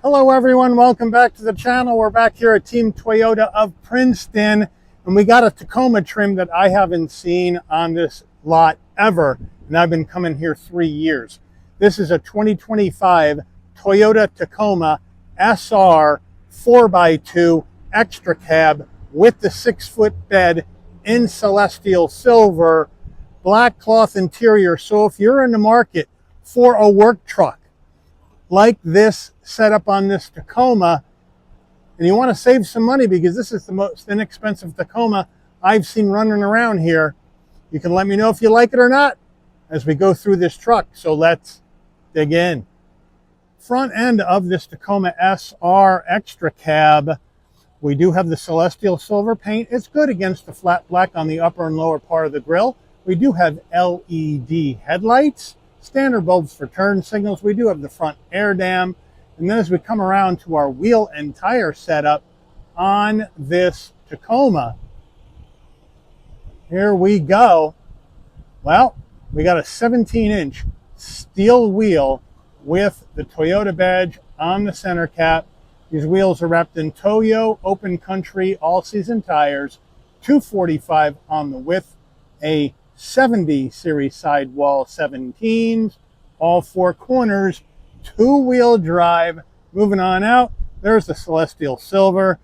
Hello everyone, welcome back to the channel. We're back here at Team Toyota of Princeton, and we got a Tacoma trim that I haven't seen on this lot ever, and I've been coming here 3 years. This is a 2025 Toyota Tacoma SR 4x2 XtraCab with the 6-foot bed in celestial silver, black cloth interior. So if you're in the market for a work truck like this setup on this Tacoma, and you want to save some money because this is the most inexpensive Tacoma I've seen running around here, you can let me know if you like it or not as we go through this truck. So let's dig in. Front end of this Tacoma SR XtraCab, we do have the celestial silver paint. It's good against the flat black on the upper and lower part of the grille. We do have LED headlights, standard bulbs for turn signals. We do have the front air dam. And then as we come around to our wheel and tire setup on this Tacoma, here we go. Well, we got a 17-inch steel wheel with the Toyota badge on the center cap. These wheels are wrapped in Toyo Open Country all-season tires, 245 on the width, a 70 series sidewall 17s, all four corners, two-wheel drive. Moving on out, there's the celestial silver.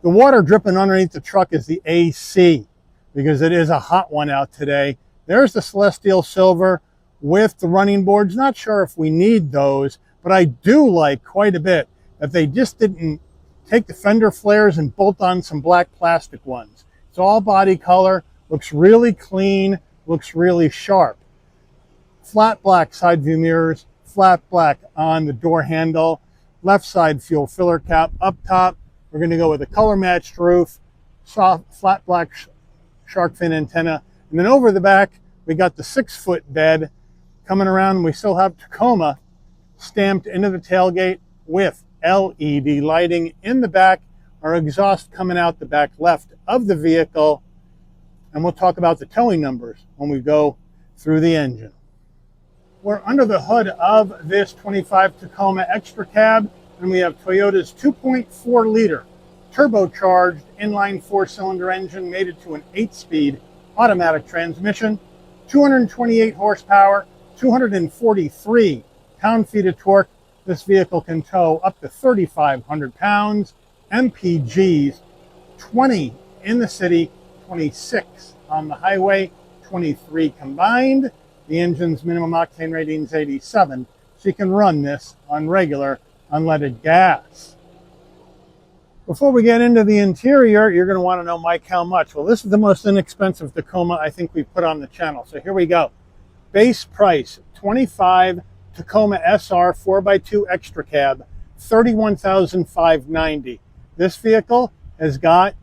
The water dripping underneath the truck is the AC because it is a hot one out today. There's the celestial silver with the running boards. Not sure if we need those, but I do like quite a bit that they just didn't take the fender flares and bolt on some black plastic ones. It's all body color. Looks really clean, looks really sharp. Flat black side view mirrors, flat black on the door handle, left side fuel filler cap. Up top, we're going to go with a color matched roof, soft flat black shark fin antenna. And then over the back, we got the 6-foot bed. Coming around, we still have Tacoma stamped into the tailgate with LED lighting in the back. Our exhaust coming out the back left of the vehicle. And we'll talk about the towing numbers when we go through the engine. We're under the hood of this 25 Tacoma XtraCab, and we have Toyota's 2.4-liter turbocharged inline 4-cylinder engine mated to an 8-speed automatic transmission, 228 horsepower, 243 pound-feet of torque. This vehicle can tow up to 3,500 pounds, MPGs 20 in the city, 26 on the highway, 23 combined. The engine's minimum octane rating is 87, so you can run this on regular unleaded gas. Before we get into the interior, you're going to want to know, Mike, how much? Well, this is the most inexpensive Tacoma I think we've put on the channel, so here we go. Base price, 25 Tacoma SR 4x2 XtraCab, $31,590. This vehicle has got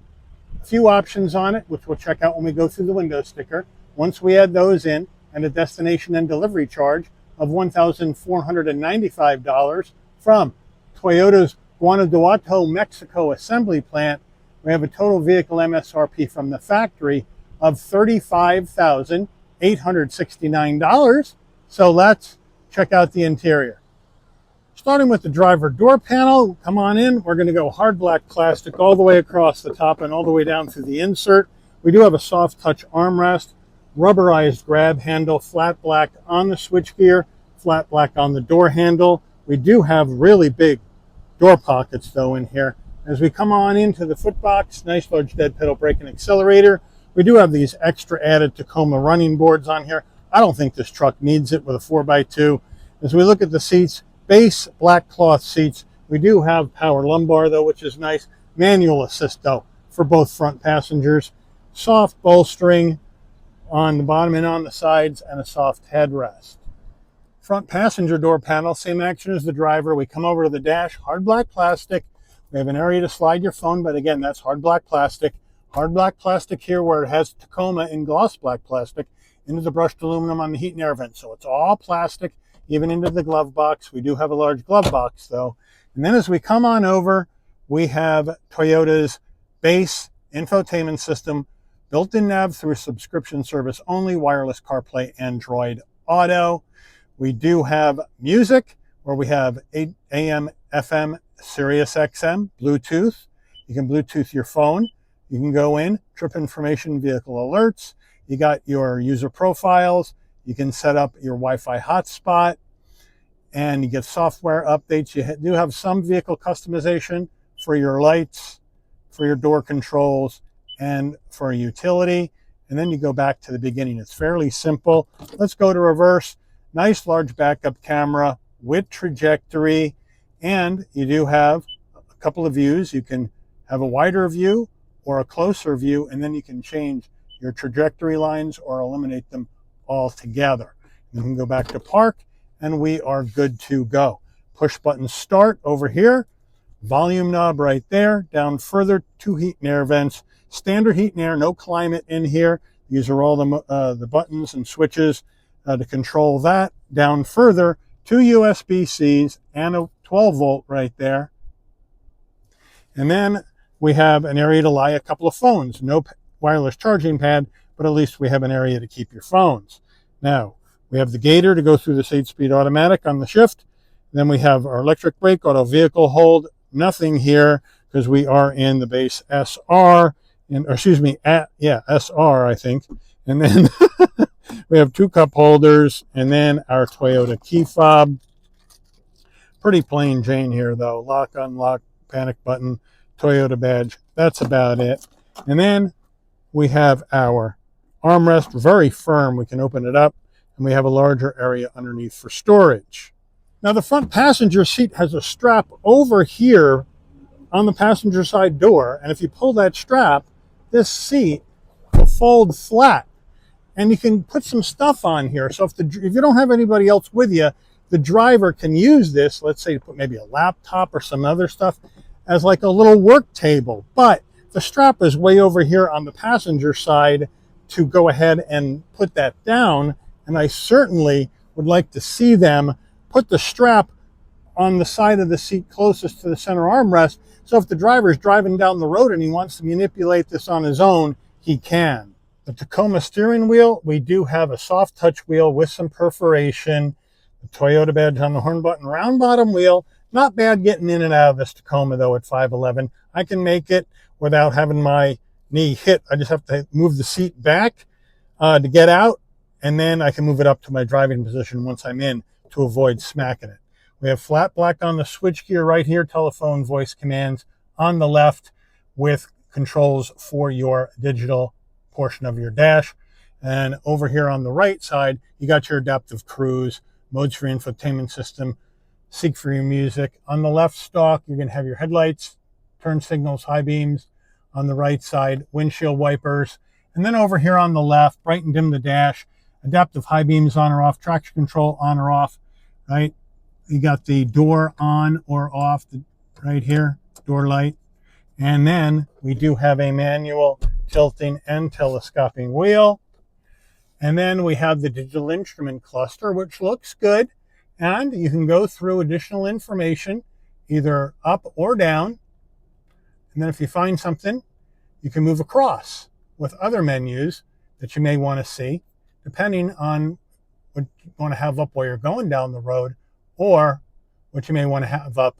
a few options on it, which we'll check out when we go through the window sticker. Once we add those in, and a destination and delivery charge of $1,495 from Toyota's Guanajuato, Mexico assembly plant, we have a total vehicle MSRP from the factory of $35,869. So let's check out the interior. Starting with the driver door panel, come on in. We're going to go hard black plastic all the way across the top and all the way down through the insert. We do have a soft touch armrest, rubberized grab handle, flat black on the switchgear, flat black on the door handle. We do have really big door pockets though in here. As we come on into the foot box, nice large dead pedal brake and accelerator. We do have these extra added Tacoma running boards on here. I don't think this truck needs it with a 4x2. As we look at the seats, base black cloth seats. We do have power lumbar though, which is nice. Manual assist though for both front passengers. Soft bolstering on the bottom and on the sides, and a soft headrest. Front passenger door panel, same action as the driver. We come over to the dash, hard black plastic. We have an area to slide your phone, but again, that's hard black plastic. Hard black plastic here where it has Tacoma in gloss black plastic into the brushed aluminum on the heat and air vent. So it's all plastic, even into the glove box. We do have a large glove box though. And then as we come on over, we have Toyota's base infotainment system, built-in nav through subscription service only, wireless CarPlay, Android Auto. We do have music where we have AM, FM, Sirius XM, Bluetooth. You can Bluetooth your phone. You can go in, trip information, vehicle alerts. You got your user profiles. You can set up your Wi-Fi hotspot, and you get software updates. You do have some vehicle customization for your lights, for your door controls, and for utility. And then you go back to the beginning. It's fairly simple. Let's go to reverse. Nice large backup camera with trajectory. And you do have a couple of views. You can have a wider view or a closer view, and then you can change your trajectory lines or eliminate them altogether. You can go back to park, and we are good to go. Push button start over here. Volume knob right there. Down further, 2 heat and air vents. Standard heat and air, no climate in here. These are all the buttons and switches to control that. Down further, 2 USB-Cs and a 12-volt right there. And then we have an area to lie a couple of phones. No wireless charging pad, but at least we have an area to keep your phones. Now, we have the gator to go through this 8-speed automatic on the shift. Then we have our electric brake, auto vehicle hold. Nothing here because we are in the base SR. SR, I think. And then we have 2 cup holders, and then our Toyota key fob. Pretty plain Jane here, though. Lock, unlock, panic button, Toyota badge. That's about it. And then we have our armrest, very firm. We can open it up, and we have a larger area underneath for storage. Now, the front passenger seat has a strap over here on the passenger side door, and if you pull that strap, this seat will fold flat, and you can put some stuff on here. So if you don't have anybody else with you, the driver can use this, let's say to put maybe a laptop or some other stuff, as like a little work table. But the strap is way over here on the passenger side to go ahead and put that down, and I certainly would like to see them put the strap on the side of the seat closest to the center armrest. So if the driver is driving down the road and he wants to manipulate this on his own, he can. The Tacoma steering wheel, we do have a soft touch wheel with some perforation. The Toyota badge on the horn button, round bottom wheel. Not bad getting in and out of this Tacoma though at 5'11". I can make it without having my knee hit. I just have to move the seat back to get out, and then I can move it up to my driving position once I'm in to avoid smacking it. We have flat black on the switchgear right here, telephone voice commands on the left with controls for your digital portion of your dash. And over here on the right side, you got your adaptive cruise, modes for your infotainment system, seek for your music. On the left stalk, you're going to have your headlights, turn signals, high beams. On the right side, windshield wipers. And then over here on the left, bright and dim the dash, adaptive high beams on or off, traction control on or off, right? You got the door on or off right here, door light. And then we do have a manual tilting and telescoping wheel. And then we have the digital instrument cluster, which looks good. And you can go through additional information, either up or down. And then if you find something, you can move across with other menus that you may want to see, depending on what you want to have up while you're going down the road, or what you may want to have up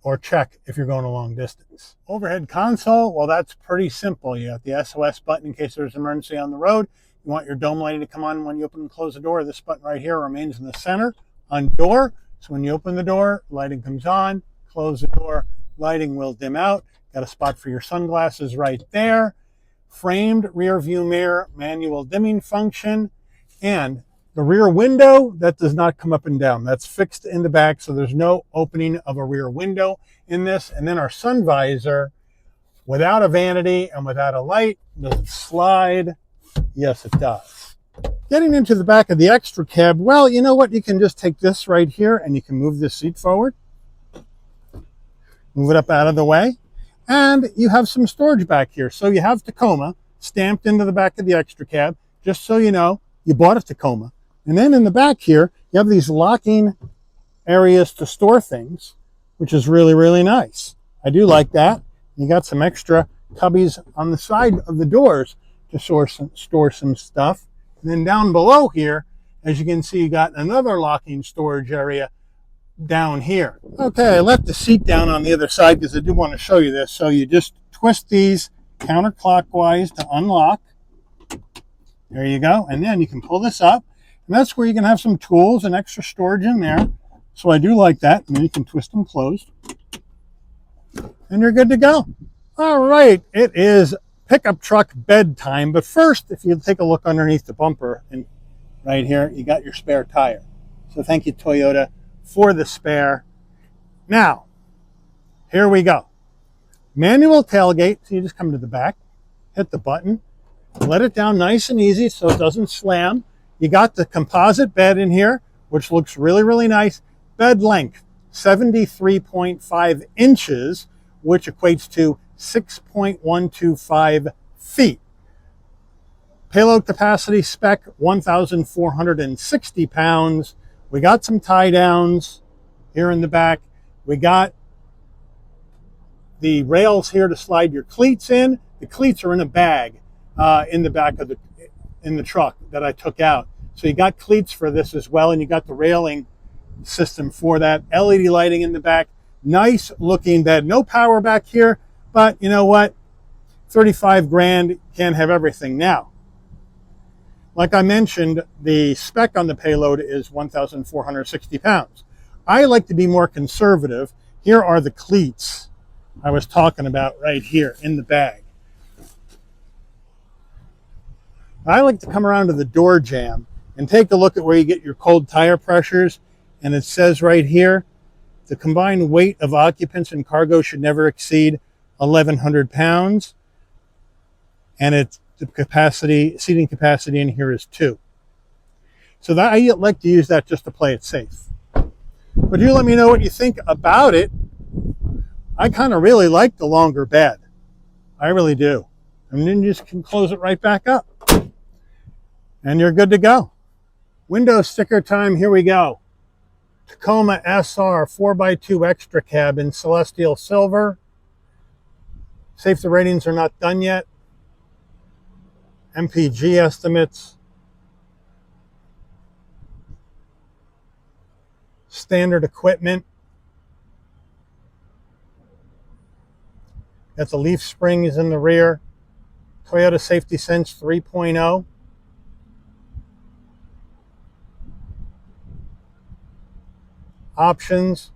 or check if you're going a long distance. Overhead console, well, that's pretty simple. You got the SOS button in case there's an emergency on the road. You want your dome lighting to come on when you open and close the door. This button right here remains in the center on door. So when you open the door, lighting comes on. Close the door, lighting will dim out. Got a spot for your sunglasses right there. Framed rear view mirror, manual dimming function, and the rear window, that does not come up and down. That's fixed in the back, so there's no opening of a rear window in this. And then our sun visor, without a vanity and without a light, does it slide? Yes, it does. Getting into the back of the XtraCab, well, you know what? You can just take this right here and you can move this seat forward. Move it up out of the way. And you have some storage back here. So you have Tacoma stamped into the back of the XtraCab, just so you know, you bought a Tacoma. And then in the back here, you have these locking areas to store things, which is really, really nice. I do like that. You got some extra cubbies on the side of the doors to store some stuff. And then down below here, as you can see, you got another locking storage area down here. Okay, I left the seat down on the other side because I do want to show you this. So you just twist these counterclockwise to unlock. There you go. And then you can pull this up. And that's where you can have some tools and extra storage in there. So I do like that. And then you can twist them closed. And you're good to go. All right. It is pickup truck bedtime. But first, if you take a look underneath the bumper, and right here, you got your spare tire. So thank you, Toyota, for the spare. Now, here we go. Manual tailgate. So you just come to the back, hit the button, let it down nice and easy so it doesn't slam. You got the composite bed in here, which looks really, really nice. Bed length, 73.5 inches, which equates to 6.125 feet. Payload capacity spec, 1,460 pounds. We got some tie downs here in the back. We got the rails here to slide your cleats in. The cleats are in a bag in the back of the truck that I took out. So you got cleats for this as well, and you got the railing system for that. LED lighting in the back. Nice looking bed. No power back here, but you know what? 35 grand, can't have everything. Now, like I mentioned, the spec on the payload is 1,460 pounds. I like to be more conservative. Here are the cleats I was talking about right here in the bag. I like to come around to the door jamb and take a look at where you get your cold tire pressures. And it says right here, the combined weight of occupants and cargo should never exceed 1,100 pounds. And it's the seating capacity in here is 2. So that I like to use that just to play it safe. But you let me know what you think about it. I kind of really like the longer bed. I really do. And then you just can close it right back up. And you're good to go. Window sticker time, here we go. Tacoma SR 4x2 XtraCab in Celestial Silver. Safety ratings are not done yet. MPG estimates. Standard equipment. Got the leaf springs in the rear. Toyota Safety Sense 3.0. Options.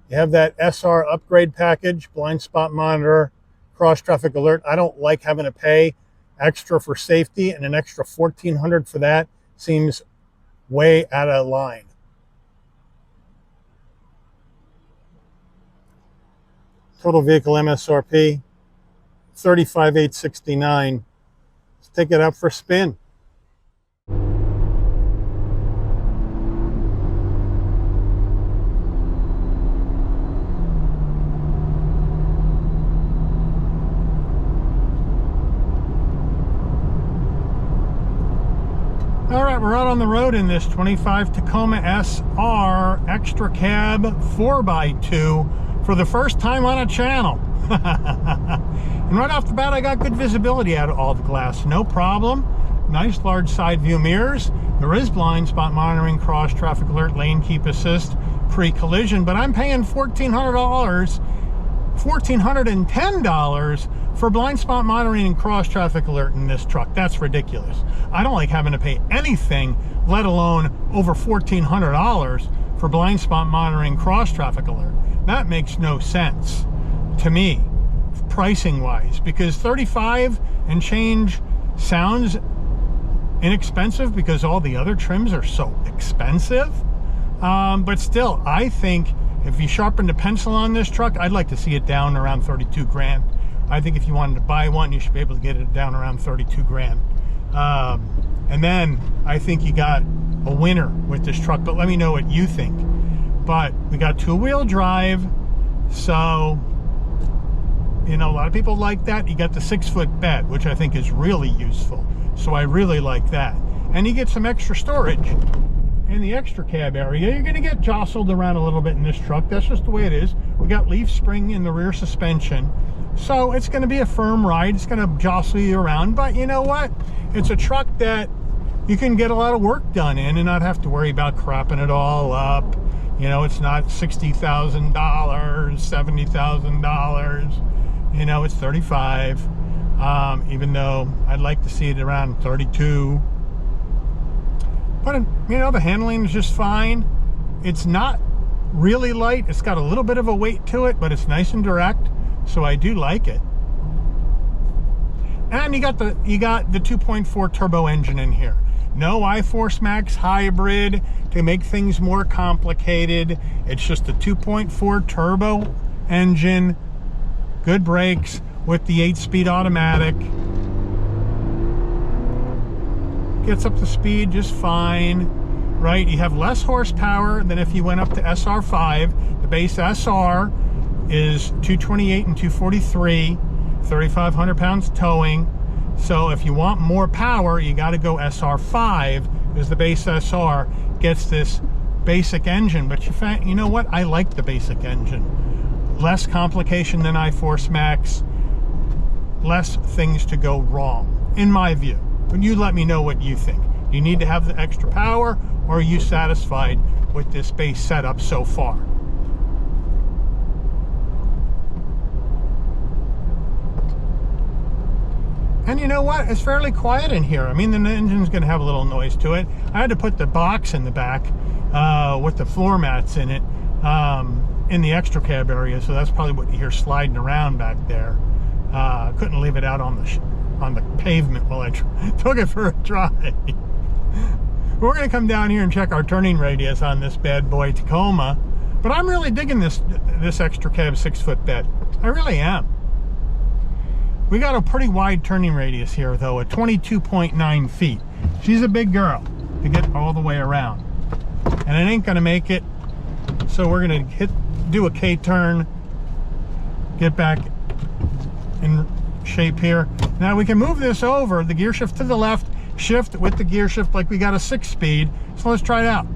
You have that SR upgrade package, blind spot monitor, cross traffic alert. I don't like having to pay extra for safety, and an extra $1,400 for that seems way out of line. Total vehicle MSRP, $35,869. Let's take it up for a spin. All right, we're out on the road in this 25 Tacoma SR XtraCab 4x2 for the first time on a channel. And right off the bat, I got good visibility out of all the glass, no problem. Nice large side view mirrors. There is blind spot monitoring, cross traffic alert, lane keep assist, pre-collision, but I'm paying $1,410 for blind spot monitoring and cross traffic alert in this truck. That's ridiculous. I don't like having to pay anything, let alone over $1,400 for blind spot monitoring, cross traffic alert. That makes no sense to me, pricing wise, because 35 and change sounds inexpensive because all the other trims are so expensive. But still, I think if you sharpen the pencil on this truck, I'd like to see it down around 32 grand. I think if you wanted to buy one, you should be able to get it down around 32 grand. And then I think you got a winner with this truck, but let me know what you think. But we got two-wheel drive, so you know, a lot of people like that. You got the 6-foot bed, which I think is really useful, so I really like that. And you get some extra storage in the XtraCab area. You're going to get jostled around a little bit in this truck. That's just the way it is. We got leaf spring in the rear suspension, so it's going to be a firm ride. It's going to jostle you around, but you know what? It's a truck that you can get a lot of work done in and not have to worry about crapping it all up, You know, it's not $60,000, $70,000. You know, it's 35. Even though I'd like to see it around 32. But, you know, the handling is just fine. It's not really light. It's got a little bit of a weight to it, but it's nice and direct. So I do like it. And you got the 2.4 turbo engine in here. No iForce Max hybrid to make things more complicated. It's just a 2.4 turbo engine, good brakes with the 8-speed automatic. Gets up to speed just fine, right? You have less horsepower than if you went up to SR5. The base SR is 228 and 243, 3,500 pounds towing. So if you want more power, you got to go SR5, because the base SR gets this basic engine. But you know what? I like the basic engine. Less complication than iForce Max. Less things to go wrong, in my view. But you let me know what you think. You need to have the extra power, or are you satisfied with this base setup so far? And you know what? It's fairly quiet in here. I mean, the engine's going to have a little noise to it. I had to put the box in the back with the floor mats in it in the XtraCab area, so that's probably what you hear sliding around back there. Couldn't leave it out on the pavement while I took it for a drive. We're going to come down here and check our turning radius on this bad boy Tacoma. But I'm really digging this XtraCab 6-foot bed. I really am. We got a pretty wide turning radius here, though, at 22.9 feet. She's a big girl to get all the way around. And it ain't going to make it. So we're going to do a K-turn, get back in shape here. Now we can move this over, the gear shift to the left, shift with the gear shift like we got a 6-speed. So let's try it out.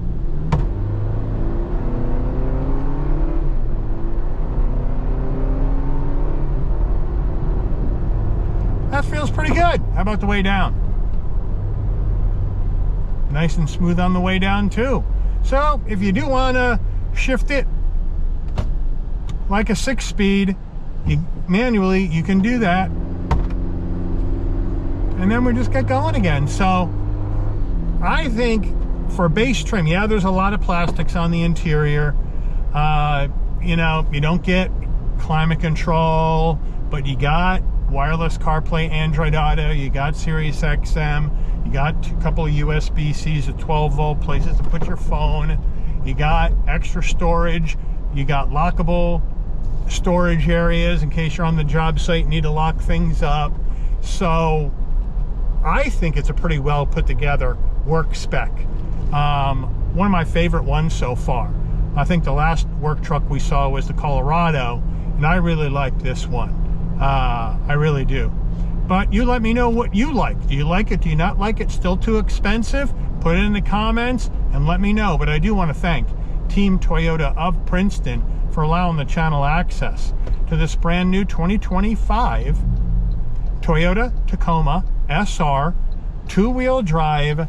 That feels pretty good. How about the way down? Nice and smooth on the way down too. So if you do want to shift it like a 6-speed, manually, you can do that. And then we just get going again. So I think for base trim, yeah, there's a lot of plastics on the interior. You know, you don't get climate control, but you got wireless CarPlay, Android Auto, you got Sirius XM, you got a couple of USB-Cs at 12-volt places to put your phone, you got extra storage, you got lockable storage areas in case you're on the job site and need to lock things up. So I think it's a pretty well put together work spec. One of my favorite ones so far. I think the last work truck we saw was the Colorado, and I really like this one. I really do. But you let me know what you like. Do you like it? Do you not like it? Still too expensive? Put it in the comments and let me know. But I do want to thank Team Toyota of Princeton for allowing the channel access to this brand new 2025 Toyota Tacoma SR 2-wheel drive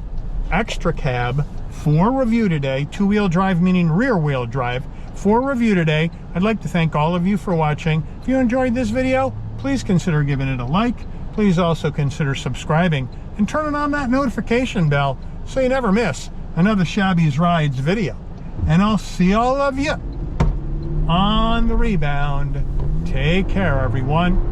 XtraCab for review today. 2-wheel drive meaning rear wheel drive for review today. I'd like to thank all of you for watching. If you enjoyed this video, please consider giving it a like. Please also consider subscribing and turning on that notification bell so you never miss another Shabby's Rides video. And I'll see all of you on the rebound. Take care, everyone.